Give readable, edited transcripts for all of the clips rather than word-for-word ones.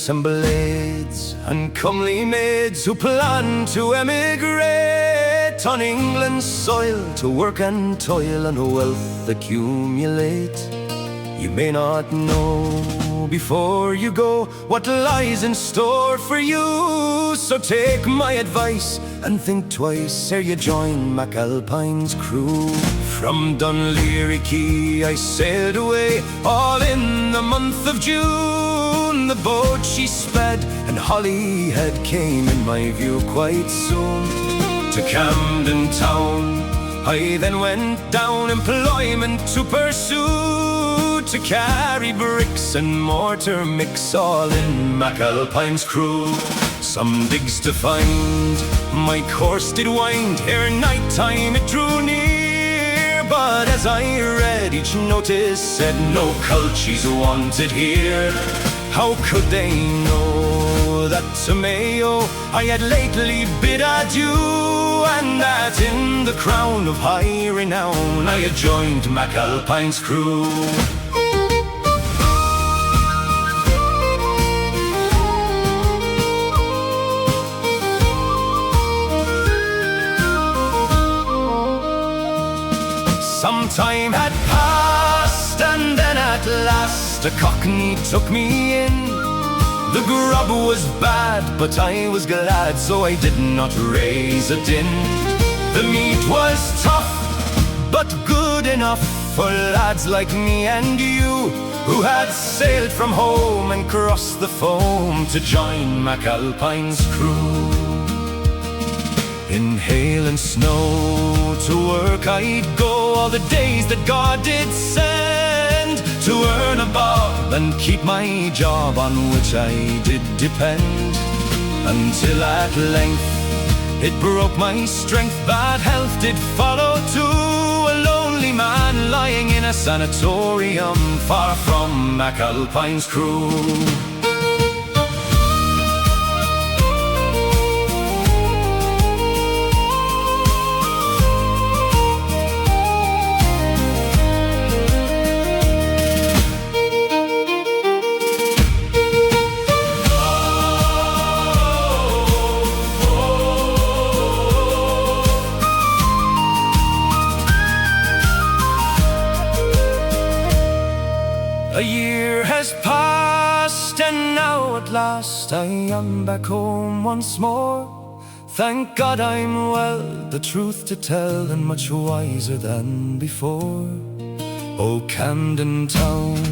knights and blades, and comely maids who plan to emigrate on England's soil to work and toil and wealth accumulate. You may not know before you go what lies in store for you, so take my advice and think twice ere you join Mc-Alpine's crew. From Dunleary Quay I sailed away, all in the month of June. The boat she sped, and Holyhead came in my view quite soon. To Camden town I then went down, employment to pursue, to carry bricks and mortar mix, all in Mc-Alpine's crew. Some digs to find, my course did wind, ere night time it drew near. But as I read each notice said, no culchies wanted here. How could they know that to Mayo I had lately bid adieu, and that in the crown of high renown I had joined Mc-Alpine's crew? Some time had passed, and then at last a cockney took me in. The grub was bad, but I was glad, so I did not raise a din. The meat was tough, but good enough for lads like me and you, who had sailed from home and crossed the foam to join Mc-Alpine's crew. In hail and snow to work I'd go, all the days that God did send, to earn a bob and keep my job on which I did depend. Until at length it broke my strength, bad health did follow too. A lonely man lying in a sanatorium, far from Mc-Alpine's crew. A year has passed, and now at last I am back home once more. Thank God I'm well, the truth to tell, and much wiser than before. Oh, Camden town,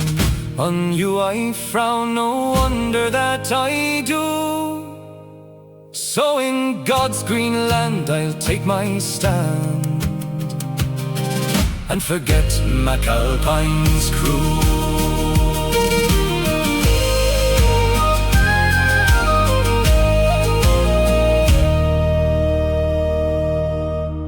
on you I frown, no wonder that I do. So in God's green land I'll take my stand, and forget Mc-Alpine's crew.